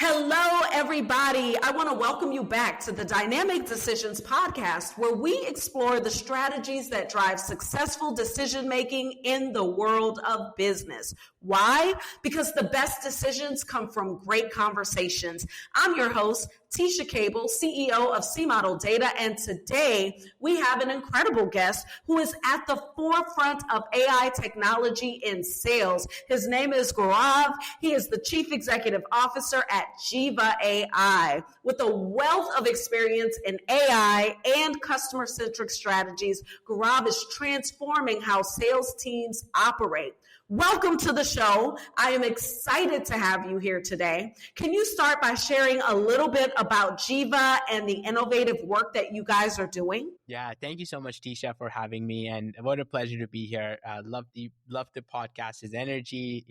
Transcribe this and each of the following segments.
Hello, everybody. I want to welcome you back to the Dynamic Decisions podcast, where we explore the strategies that drive successful decision making in the world of business. Why? Because the best decisions come from great conversations. I'm your host, Tisha Cable, CEO of C Model Data, and today we have an incredible guest who is at the forefront of AI technology in sales. His name is Gauran. He is the Chief Executive Officer at Jiva AI. With a wealth of experience in AI and customer-centric strategies, Gauran is transforming how sales teams operate. Welcome to the show. I am excited to have you here today. Can you start by sharing a little bit about Jiva and the innovative work that you guys are doing? Yeah, thank you so much, Tisha, for having me, and what a pleasure to be here. Love the podcast's energy,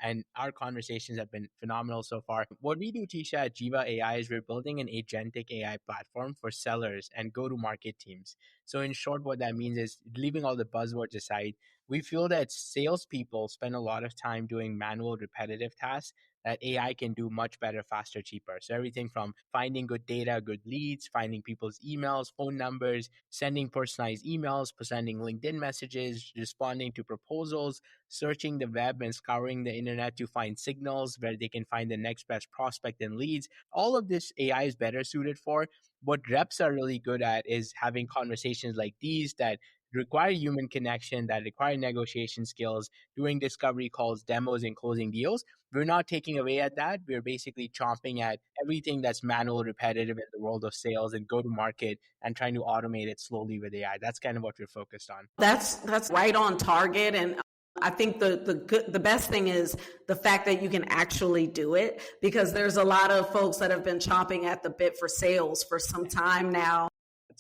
and our conversations have been phenomenal so far. What we do, Tisha, at Jiva AI is we're building an agentic AI platform for sellers and go-to-market teams. So in short, what that means is, leaving all the buzzwords aside, we feel that salespeople spend a lot of time doing manual, repetitive tasks that AI can do much better, faster, cheaper. So everything from finding good data, good leads, finding people's emails, phone numbers, sending personalized emails, sending LinkedIn messages, responding to proposals, searching the web and scouring the internet to find signals where they can find the next best prospect and leads. All of this AI is better suited for. What reps are really good at is having conversations like these that require human connection, that require negotiation skills, doing discovery calls, demos, and closing deals. We're not taking away at that. We're basically chomping at everything that's manual, repetitive in the world of sales and go to market, and trying to automate it slowly with AI. That's kind of what we're focused on. That's right on target. And I think the best thing is the fact that you can actually do it, because there's a lot of folks that have been chomping at the bit for sales for some time now.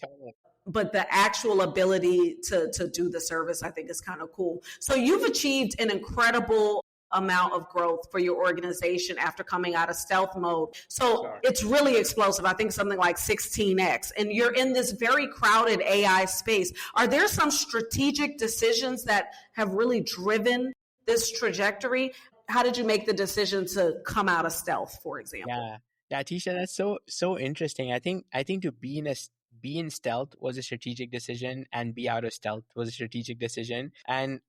Totally. But the actual ability to do the service, I think, is kind of cool. So you've achieved an incredible amount of growth for your organization after coming out of stealth mode. So It's really explosive. I think something like 16x. And you're in this very crowded AI space. Are there some strategic decisions that have really driven this trajectory? How did you make the decision to come out of stealth, for example? Yeah, Tisha, that's so interesting. I think to be in stealth was a strategic decision, and be out of stealth was a strategic decision. And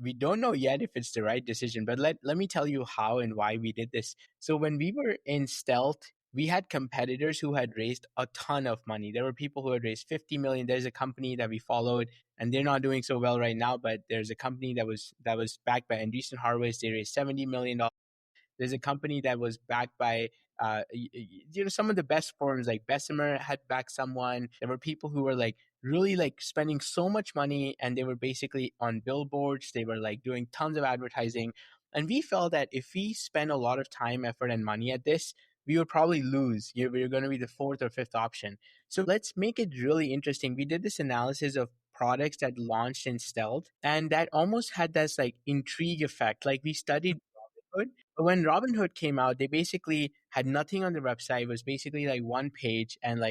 we don't know yet if it's the right decision, but let me tell you how and why we did this. So when we were in stealth, we had competitors who had raised a ton of money. There were people who had raised 50 million. There's a company that we followed, and they're not doing so well right now, but there's a company that was backed by Andreessen Horowitz. They raised $70 million. There's a company that was backed by some of the best firms, like Bessemer had backed someone. There were people who were really spending so much money, and they were basically on billboards. They were doing tons of advertising. And we felt that if we spend a lot of time, effort, and money at this, we would probably lose. We were going to be the fourth or fifth option. So let's make it really interesting. We did this analysis of products that launched in stealth, and that almost had this intrigue effect. We studied Robinhood. But when Robinhood came out, they basically had nothing on the website. It was basically one page and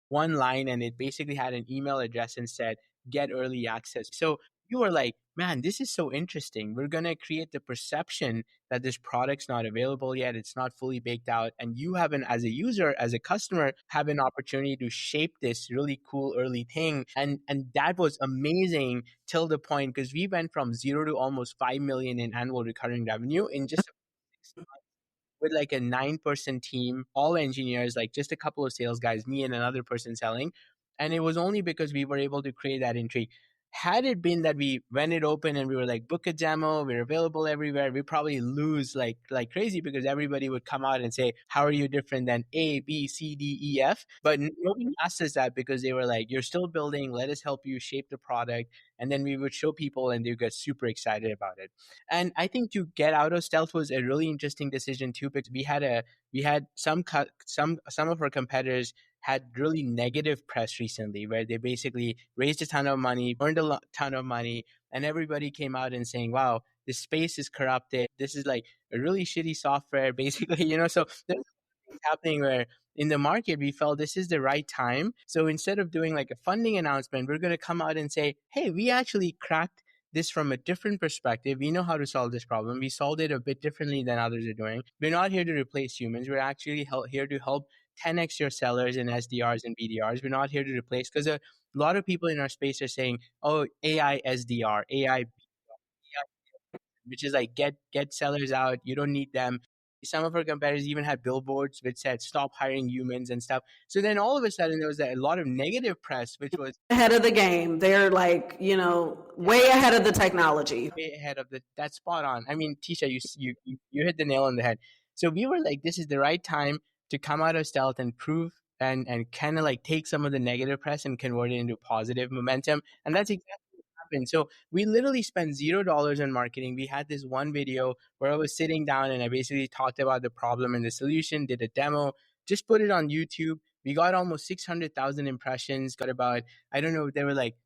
one line, and it basically had an email address and said, get early access. So you were like, man, this is so interesting. We're going to create the perception that this product's not available yet. It's not fully baked out. And you as a user, as a customer, have an opportunity to shape this really cool early thing. And that was amazing till the point, because we went from 0 to almost 5 million in annual recurring revenue in just 6 months, with a 9-person team, all engineers, just a couple of sales guys, me and another person selling. And it was only because we were able to create that intrigue. Had it been that we went it open and we were book a demo, we're available everywhere, we probably lose like crazy, because everybody would come out and say, how are you different than A, B, C, D, E, F? But nobody asked us that, because they were you're still building, let us help you shape the product. And then we would show people, and they get super excited about it. And I think to get out of stealth was a really interesting decision too, because we had some of our competitors had really negative press recently, where they basically raised a ton of money, burned a ton of money, and everybody came out and saying, wow, this space is corrupted. This is a really shitty software, basically, So there's things happening where in the market, we felt this is the right time. So instead of doing a funding announcement, we're going to come out and say, hey, we actually cracked this from a different perspective. We know how to solve this problem. We solved it a bit differently than others are doing. We're not here to replace humans. We're actually here to help 10x your sellers in SDRs and BDRs. We're not here to replace, because a lot of people in our space are saying, oh, AI SDR, AI, which is like get sellers out. You don't need them. Some of our competitors even had billboards which said stop hiring humans and stuff. So then all of a sudden there was a lot of negative press, which was Ahead of the game. They're like, you know, way ahead of the technology. way ahead of that's spot on. I mean, Tisha, you hit the nail on the head. So we were like, this is the right time to come out of stealth and prove and kind of like take some of the negative press and convert it into positive momentum. And that's exactly what happened. So we literally spent $0 on marketing. We had this one video where I was sitting down and I basically talked about the problem and the solution, did a demo, just put it on YouTube. We got almost 600,000 impressions, got about, I don't know, there were like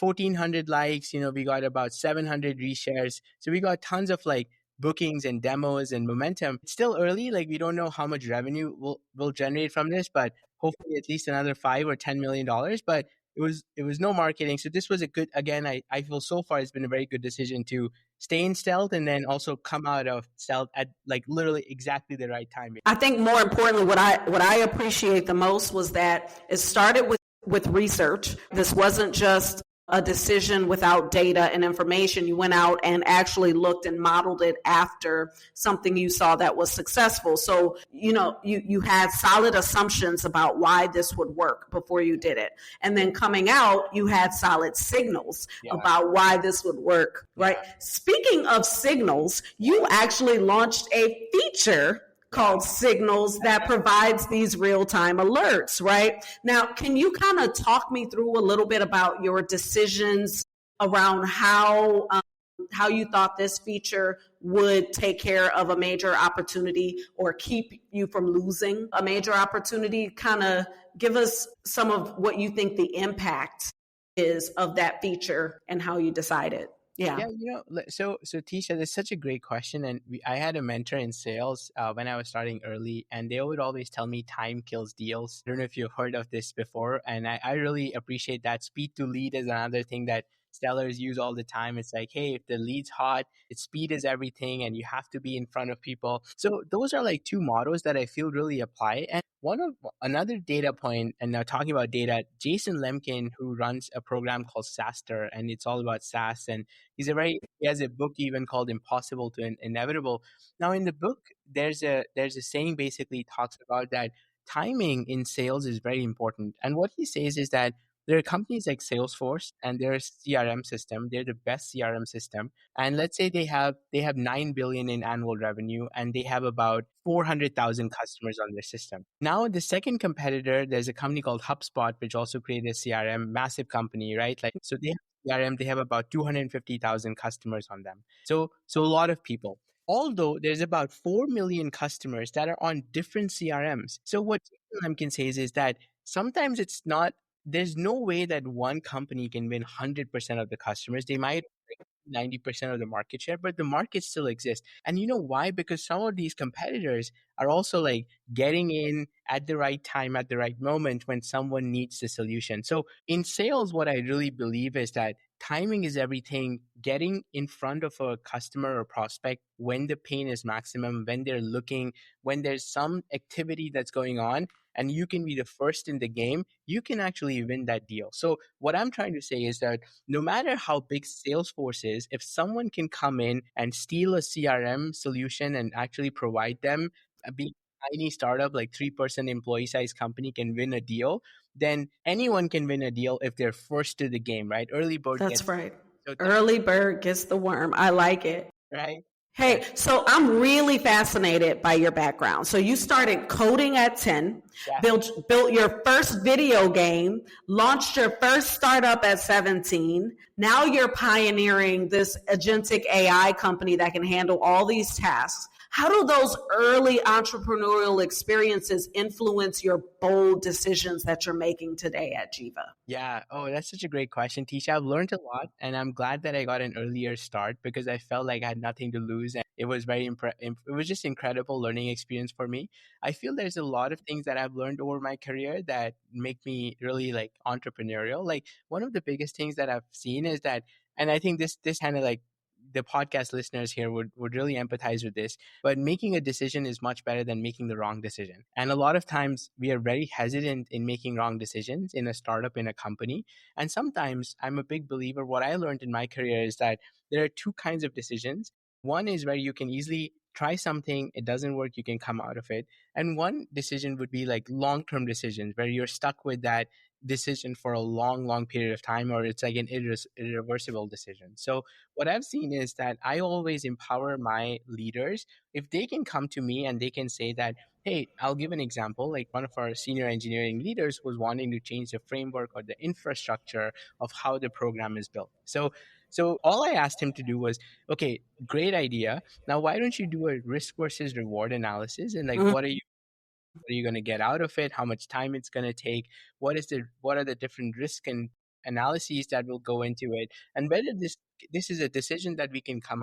1,400 likes. We got about 700 reshares. So we got tons of like bookings and demos and momentum. It's still early. Like, we don't know how much revenue we'll generate from this, but hopefully at least another $5 or $10 million. But it was no marketing. So this was a good, again, I feel so far it's been a very good decision to stay in stealth and then also come out of stealth at like literally exactly the right time. I think more importantly, what I appreciate the most was that it started with research. This wasn't just a decision without data and information. You went out and actually looked and modeled it after something you saw that was successful. So, you had solid assumptions about why this would work before you did it. And then coming out, you had solid signals about why this would work, right? Speaking of signals, you actually launched a feature called Signals that provides these real-time alerts, right? Now, can you kind of talk me through a little bit about your decisions around how you thought this feature would take care of a major opportunity or keep you from losing a major opportunity? Kind of give us some of what you think the impact is of that feature and how you decided. Yeah. So Tisha, that's such a great question. And I had a mentor in sales when I was starting early, and they would always tell me time kills deals. I don't know if you've heard of this before, and I really appreciate that. Speed to lead is another thing that sellers use all the time. It's like, hey, if the lead's hot, its speed is everything, and you have to be in front of people. So those are like two mottos that I feel really apply. And another data point, and now talking about data, Jason Lemkin, who runs a program called SaaStr, and it's all about SaaS, and he has a book even called Impossible to Inevitable. Now in the book, there's a saying basically talks about that timing in sales is very important. And what he says is that there are companies like Salesforce and their CRM system. They're the best CRM system. And let's say they have 9 billion in annual revenue and they have about 400,000 customers on their system. Now, the second competitor, there's a company called HubSpot, which also created a CRM, massive company, right? Like, so they have CRM, they have about 250,000 customers on them. So a lot of people. Although there's about 4 million customers that are on different CRMs. So what Jason Lemkin says is that sometimes there's no way that one company can win 100% of the customers. They might 90% of the market share, but the market still exists. And you know why? Because some of these competitors are also like getting in at the right time, at the right moment when someone needs the solution. So in sales, what I really believe is that timing is everything. Getting in front of a customer or prospect when the pain is maximum, when they're looking, when there's some activity that's going on, and you can be the first in the game, you can actually win that deal. So what I'm trying to say is that no matter how big Salesforce is, if someone can come in and steal a CRM solution and actually provide them, being a tiny startup, like 3% employee size company can win a deal, then anyone can win a deal if they're first to the game, right? Early bird. That's right. Early bird gets the worm. I like it. Right. Hey, so I'm really fascinated by your background. So you started coding at 10, built your first video game, launched your first startup at 17. Now you're pioneering this agentic AI company that can handle all these tasks. How do those early entrepreneurial experiences influence your bold decisions that you're making today at Jiva? Yeah. Oh, that's such a great question, Tisha. I've learned a lot, and I'm glad that I got an earlier start because I felt like I had nothing to lose, and it was it was just incredible learning experience for me. I feel there's a lot of things that I've learned over my career that make me really like entrepreneurial. Like one of the biggest things that I've seen is that And I think this kind of like the podcast listeners here would really empathize with this. But making a decision is much better than making the wrong decision. And a lot of times we are very hesitant in making wrong decisions in a startup, in a company. And sometimes I'm a big believer, what I learned in my career is that there are two kinds of decisions. One is where you can easily try something, it doesn't work, you can come out of it. And one decision would be like long-term decisions where you're stuck with that decision for a long period of time, or it's like an irreversible decision. So what I've seen is that I always empower my leaders. If they can come to me and they can say that, hey, I'll give an example. Like one of our senior engineering leaders was wanting to change the framework or the infrastructure of how the program is built. So all I asked him to do was, okay, great idea. Now why don't you do a risk versus reward analysis, and like Mhm. what are you going to get out of it, how much time it's going to take, what are the different risk and analyses that will go into it, and whether this is a decision that we can come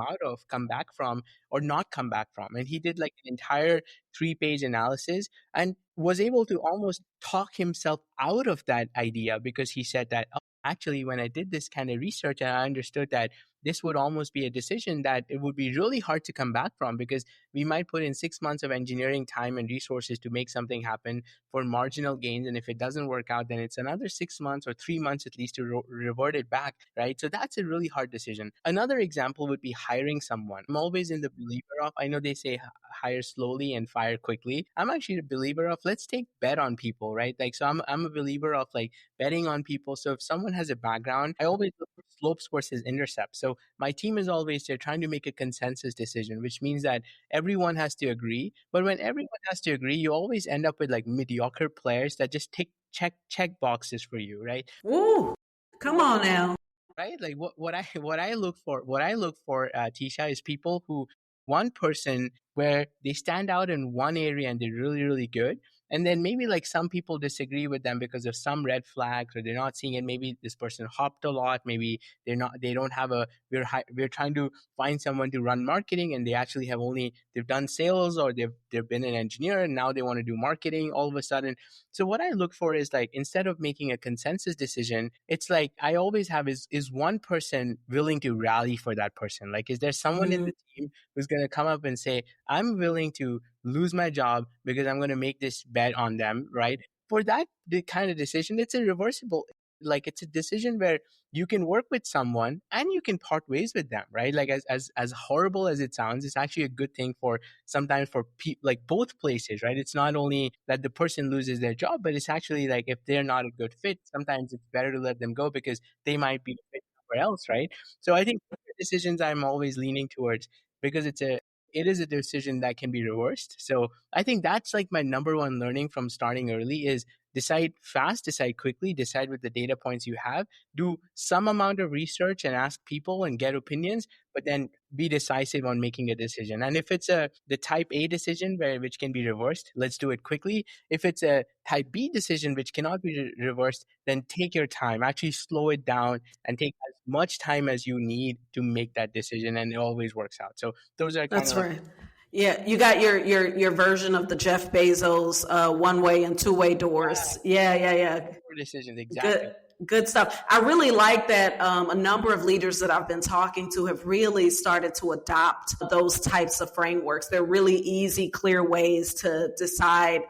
back from, or not come back from. And he did like an entire 3-page analysis and was able to almost talk himself out of that idea, because he said that, oh, actually when I did this kind of research and I understood that this would almost be a decision that it would be really hard to come back from, because we might put in 6 months of engineering time and resources to make something happen for marginal gains. And if it doesn't work out, then it's another 6 months or 3 months at least to revert it back, right? So that's a really hard decision. Another example would be hiring someone. I'm always in the believer of, I know they say hire slowly and fire quickly. I'm actually a believer of, let's take bet on people, right? Like, so I'm a believer of like betting on people. So if someone has a background, I always look for slopes versus intercepts. So my team is always there trying to make a consensus decision, which means that everyone has to agree. But when everyone has to agree, you always end up with like mediocre players that just check boxes for you, right? Woo! Come What on now. Right, like what I look for, Tisha, is people who, one person where they stand out in one area and they're really good, and then maybe like some people disagree with them because of some red flags, or they're not seeing it. Maybe this person hopped a lot, maybe they don't have a, we're trying to find someone to run marketing, and they actually have only, they've done sales, or they've been an engineer and now they want to do marketing all of a sudden. So what I look for is like, instead of making a consensus decision, it's like I always have is one person willing to rally for that person? Like, is there someone in Mhm. the team who's going to come up and say, I'm willing to lose my job because I'm going to make this bet on them, right? For that the kind of decision, it's a reversible, like it's a decision where you can work with someone and you can part ways with them, right? Like as horrible as it sounds, it's actually a good thing for sometimes for like both places, right? It's not only that the person loses their job, but it's actually like if they're not a good fit, sometimes it's better to let them go because they might be a fit somewhere else, right? So I think decisions I'm always leaning towards, because it is a decision that can be reversed. So I think that's like my number one learning from starting early is decide fast, decide quickly, decide with the data points you have, do some amount of research and ask people and get opinions, but then be decisive on making a decision. And if it's the type A decision which can be reversed, let's do it quickly. If it's a type B decision which cannot be reversed, then take your time, actually slow it down and take as much time as you need to make that decision, and it always works out. So those are kind That's of like right. Yeah, you got your version of the Jeff Bezos one way and two way doors. Yeah. decisions, exactly. Good, good stuff. I really like that a number of leaders that I've been talking to have really started to adopt those types of frameworks. They're really easy, clear ways to decide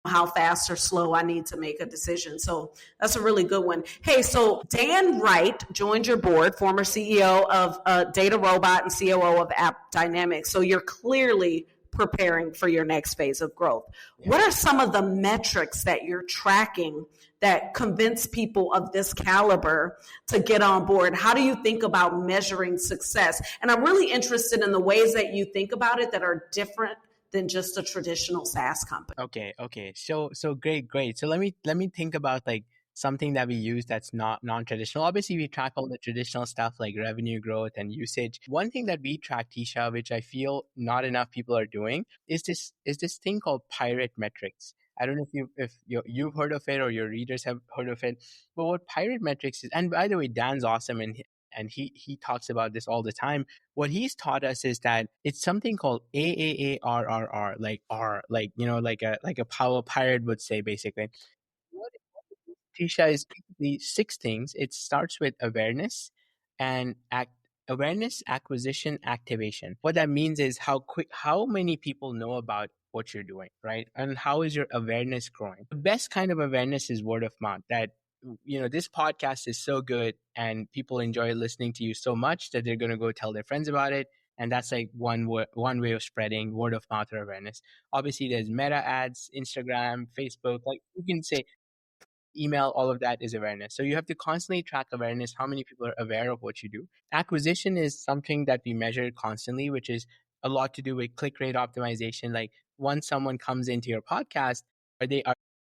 how fast or slow I need to make a decision. So that's a really good one. Hey, so Dan Wright joined your board, former CEO of Data Robot and COO of App Dynamics. So you're clearly preparing for your next phase of growth. Yeah. What are some of the metrics that you're tracking that convince people of this caliber to get on board? How do you think about measuring success? And I'm really interested in the ways that you think about it that are different than just a traditional SaaS company. Okay. So great. So let me think about like something that we use that's not non-traditional. Obviously, we track all the traditional stuff like revenue growth and usage. One thing that we track, Tisha, which I feel not enough people are doing, is this thing called pirate metrics. I don't know if you've heard of it or your readers have heard of it, but what pirate metrics is, and by the way, Dan's awesome and he talks about this all the time. What he's taught us is that it's something called AAARRR, like R, like like a power pirate would say, basically. What Tisha is basically six things. It starts with awareness, and awareness, acquisition, activation. What that means is how many people know about what you're doing, right? And how is your awareness growing? The best kind of awareness is word of mouth. That, this podcast is so good and people enjoy listening to you so much that they're going to go tell their friends about it. And that's like one way of spreading word of mouth or awareness. Obviously, there's meta ads, Instagram, Facebook. Like you can say email, all of that is awareness. So you have to constantly track awareness, how many people are aware of what you do. Acquisition is something that we measure constantly, which is a lot to do with click rate optimization. Like once someone comes into your podcast, are they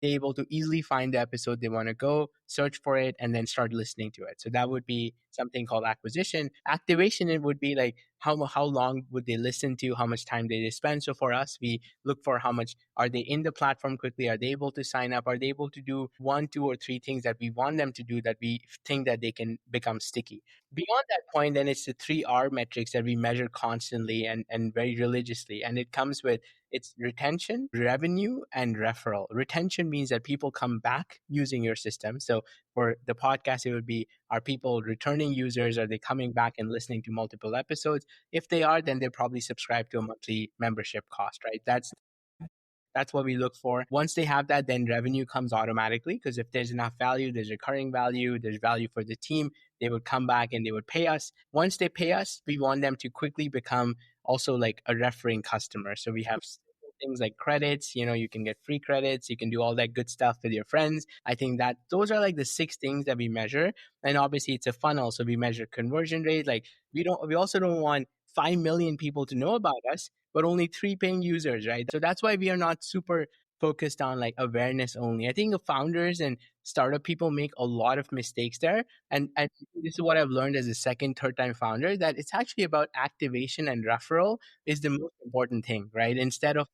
able to easily find the episode they want to go, search for it, and then start listening to it? So that would be something called acquisition. Activation, it would be like how long would they listen to, how much time they spend. So for us, we look for how much are they in the platform quickly, are they able to sign up, are they able to do 1, 2, or 3 things that we want them to do that we think that they can become sticky. Beyond that point, then it's the 3R metrics that we measure constantly and very religiously. And it comes with it's retention, revenue, and referral. Retention means that people come back using your system. So for the podcast, it would be, are people returning users? Are they coming back and listening to multiple episodes? If they are, then they'll probably subscribe to a monthly membership cost, right? That's what we look for. Once they have that, then revenue comes automatically, because if there's enough value, there's recurring value, there's value for the team, they would come back and they would pay us. Once they pay us, we want them to quickly become also like a referring customer. So we have things like credits, you can get free credits, you can do all that good stuff with your friends. I think that those are like the 6 things that we measure. And obviously it's a funnel. So we measure conversion rate. Like we also don't want 5 million people to know about us, but only 3 paying users, right? So that's why we are not super focused on like awareness only. I think the founders and startup people make a lot of mistakes there. And this is what I've learned as a second, third time founder, that it's actually about activation and referral is the most important thing, right? Instead of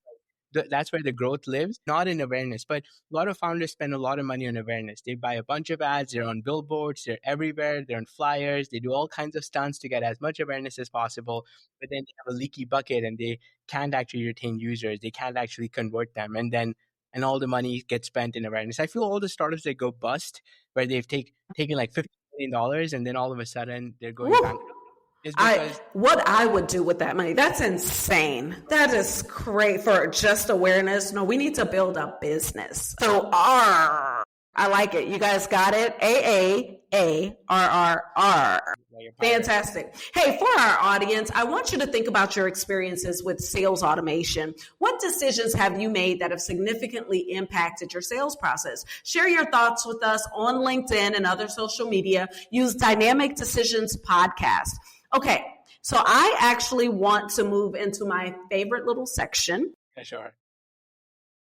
that's where the growth lives, not in awareness. But a lot of founders spend a lot of money on awareness. They buy a bunch of ads, they're on billboards, they're everywhere, they're on flyers, they do all kinds of stunts to get as much awareness as possible. But then they have a leaky bucket and they can't actually retain users, they can't actually convert them. And all the money gets spent in awareness. I feel all the startups that go bust, where they've taken like $50 million and then all of a sudden they're going bankrupt, is because what I would do with that money, that's insane. That is great for just awareness. No, we need to build a business. So R, I like it. You guys got it? AAARRR. Fantastic. Hey, for our audience, I want you to think about your experiences with sales automation. What decisions have you made that have significantly impacted your sales process? Share your thoughts with us on LinkedIn and other social media. Use Dynamic Decisions Podcast. Okay, so I actually want to move into my favorite little section. Yeah, sure.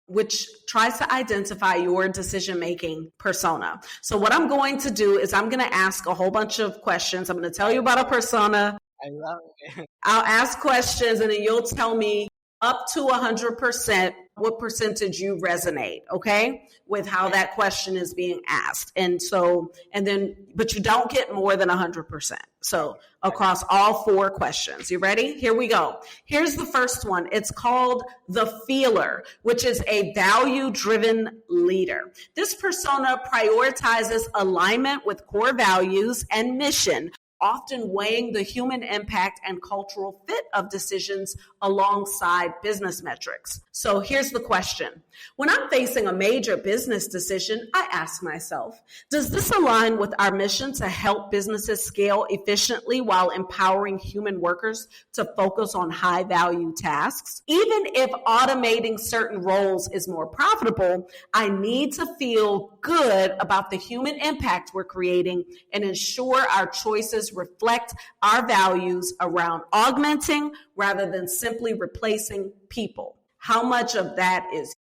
Which tries to identify your decision-making persona. So what I'm going to do is I'm going to ask a whole bunch of questions. I'm going to tell you about a persona. I love it. I'll ask questions and then you'll tell me up to 100% what percentage you resonate, okay, with how that question is being asked. But you don't get more than 100%. So across all 4 questions. You ready? Here we go. Here's the first one. It's called the feeler, which is a value-driven leader. This persona prioritizes alignment with core values and mission, often weighing the human impact and cultural fit of decisions alongside business metrics. So here's the question. When I'm facing a major business decision, I ask myself, does this align with our mission to help businesses scale efficiently while empowering human workers to focus on high-value tasks? Even if automating certain roles is more profitable, I need to feel good about the human impact we're creating and ensure our choices reflect our values around augmenting rather than simply replacing people. How much of that is?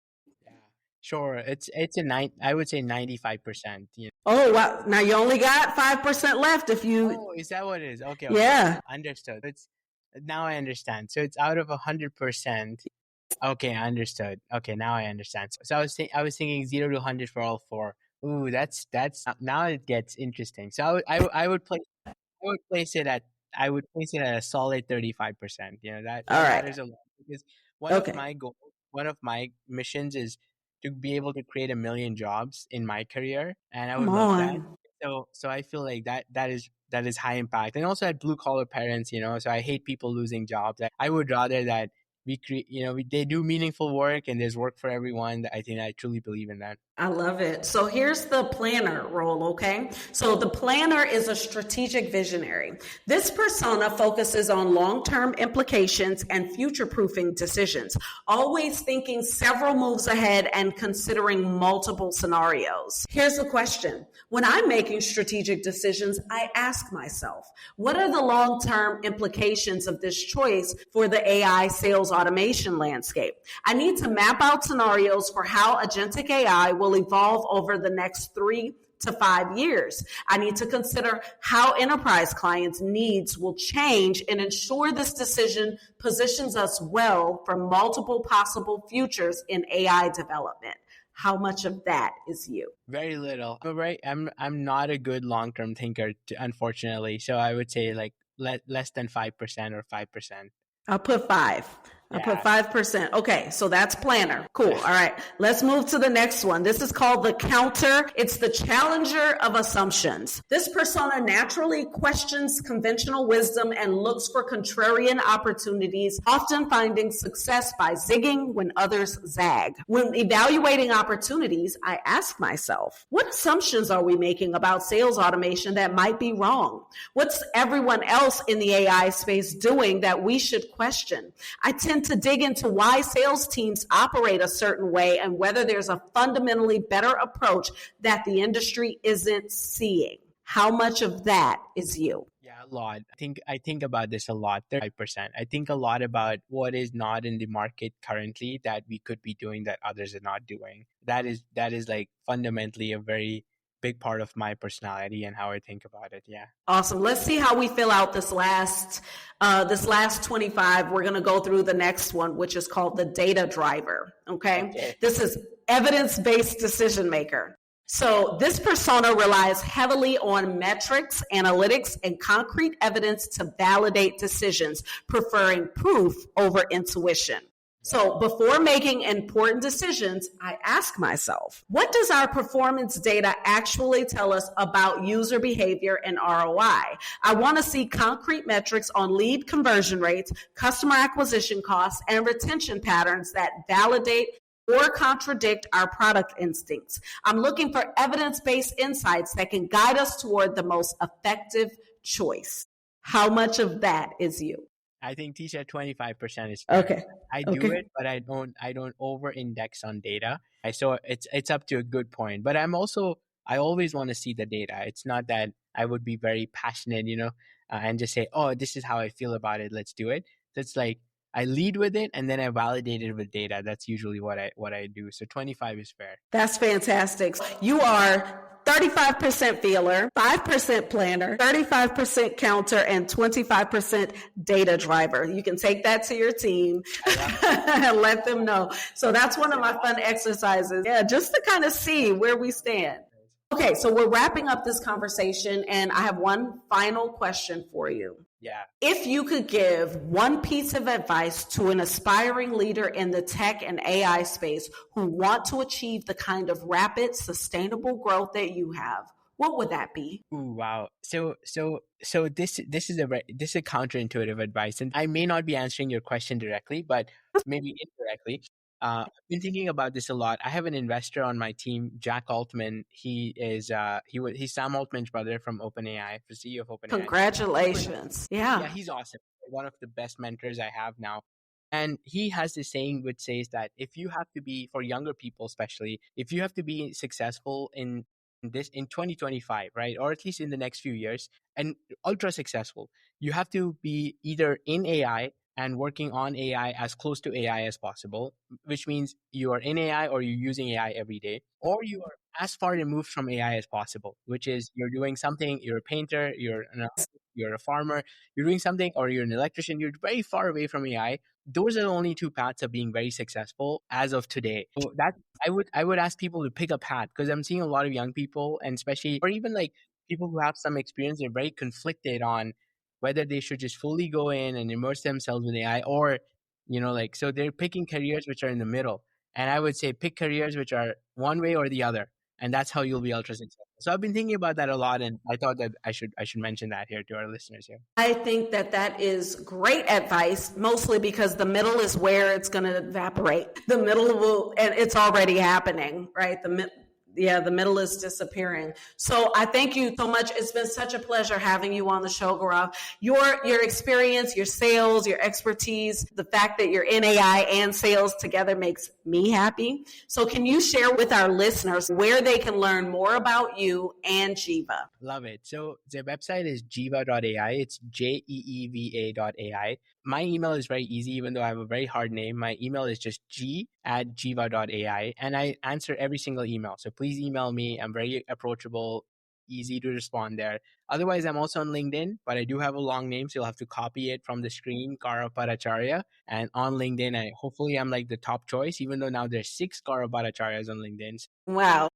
Yeah, sure. It's I would say 95%. Oh, wow. Now you only got 5% left if you. Oh, is that what it is? Okay. Yeah. Understood. Now I understand. So it's out of 100%. Okay, I understood. Okay, now I understand. So I was thinking 0 to 100 for all 4. Ooh, that's now it gets interesting. So I would place it at a solid 35%. That All right. matters a lot, because one of my missions is to be able to create 1 million jobs in my career, and I would love that. So I feel like that that is high impact. And also at blue collar parents, so I hate people losing jobs. I would rather that we create, they do meaningful work and there's work for everyone. I think I truly believe in that. I love it. So here's the planner role, okay? So the planner is a strategic visionary. This persona focuses on long-term implications and future-proofing decisions, always thinking several moves ahead and considering multiple scenarios. Here's the question. When I'm making strategic decisions, I ask myself, what are the long-term implications of this choice for the AI sales automation landscape? I need to map out scenarios for how agentic AI will evolve over the next 3 to 5 years. I need to consider how enterprise clients' needs will change and ensure this decision positions us well for multiple possible futures in AI development. How much of that is you? Very little. Right. I'm not a good long-term thinker, unfortunately. So I would say like less than 5% or 5%. I'll put 5. I put 5%. Okay, so that's planner. Cool. All right, let's move to the next one. This is called the counter. It's the challenger of assumptions. This persona naturally questions conventional wisdom and looks for contrarian opportunities, often finding success by zigging when others zag. When evaluating opportunities, I ask myself, what assumptions are we making about sales automation that might be wrong? What's everyone else in the AI space doing that we should question? I tend to dig into why sales teams operate a certain way and whether there's a fundamentally better approach that the industry isn't seeing. How much of that is you? Yeah, a lot. I think about this a lot. 35%. I think a lot about what is not in the market currently that we could be doing that others are not doing. That is like fundamentally a very big part of my personality and how I think about it. Yeah. Awesome. Let's see how we fill out this last 25. We're going to go through the next one, which is called the data driver. Okay. This is evidence-based decision maker. So this persona relies heavily on metrics, analytics, and concrete evidence to validate decisions, preferring proof over intuition. So before making important decisions, I ask myself, what does our performance data actually tell us about user behavior and ROI? I want to see concrete metrics on lead conversion rates, customer acquisition costs, and retention patterns that validate or contradict our product instincts. I'm looking for evidence-based insights that can guide us toward the most effective choice. How much of that is you? I think Tisha 25% is fair. Okay. I do it, but I don't over index on data. So it's up to a good point. But I always want to see the data. It's not that I would be very passionate, and just say, oh, this is how I feel about it. Let's do it. It's like I lead with it and then I validate it with data. That's usually what I do. So 25 is fair. That's fantastic. You are 35% feeler, 5% planner, 35% counter, and 25% data driver. You can take that to your team and let them know. So that's one of my fun exercises. Yeah, just to kind of see where we stand. Okay, so we're wrapping up this conversation, and I have one final question for you. Yeah. If you could give one piece of advice to an aspiring leader in the tech and AI space who want to achieve the kind of rapid, sustainable growth that you have, what would that be? Ooh, wow. So this is a counterintuitive advice, and I may not be answering your question directly, but maybe indirectly. I've been thinking about this a lot. I have an investor on my team, Jack Altman. He's Sam Altman's brother from OpenAI, the CEO of OpenAI. Congratulations. Yeah, he's awesome. One of the best mentors I have now. And he has this saying which says that if you have to be, for younger people especially, if you have to be successful in 2025, right, or at least in the next few years, and ultra successful, you have to be either in AI and working on AI as close to AI as possible, which means you are in AI or you're using AI every day, or you are as far removed from AI as possible, which is you're doing something, you're a painter, you're a farmer, you're doing something, or you're an electrician, you're very far away from AI. Those are the only two paths of being very successful as of today. So that I would ask people to pick a path, because I'm seeing a lot of young people, and especially, or even like people who have some experience, they're very conflicted on whether they should just fully go in and immerse themselves in AI, or, so they're picking careers which are in the middle. And I would say pick careers which are one way or the other. And that's how you'll be ultra successful. So I've been thinking about that a lot, and I thought that I should mention that here to our listeners here. I think that is great advice, mostly because the middle is where it's going to evaporate. The middle will, and it's already happening, right? The middle is disappearing. So I thank you so much. It's been such a pleasure having you on the show, Gauran. Your experience, your sales, your expertise, the fact that you're in AI and sales together makes me happy. So can you share with our listeners where they can learn more about you and Jeeva? Love it. So the website is jeeva.ai. It's jeeva.ai. My email is very easy, even though I have a very hard name. My email is just g@jeeva.ai, and I answer every single email. So please email me. I'm very approachable, easy to respond there. Otherwise, I'm also on LinkedIn, but I do have a long name, so you'll have to copy it from the screen, Gaurav Bhattacharya. And on LinkedIn, hopefully I'm like the top choice, even though now there's 6 Gaurav Bhattacharyas on LinkedIn. Wow.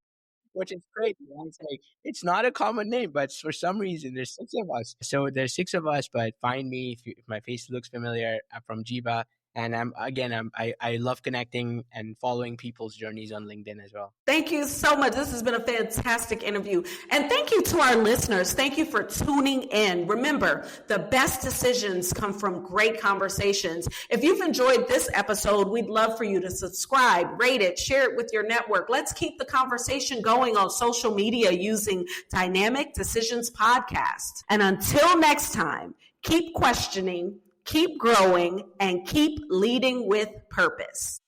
Which is great. It's like, it's not a common name, but for some reason there's 6 of us. So there's 6 of us, but find me if my face looks familiar. I'm from Jeeva. And I love connecting and following people's journeys on LinkedIn as well. Thank you so much. This has been a fantastic interview. And thank you to our listeners. Thank you for tuning in. Remember, the best decisions come from great conversations. If you've enjoyed this episode, we'd love for you to subscribe, rate it, share it with your network. Let's keep the conversation going on social media using Dynamic Decisions Podcast. And until next time, keep questioning, keep growing, and keep leading with purpose.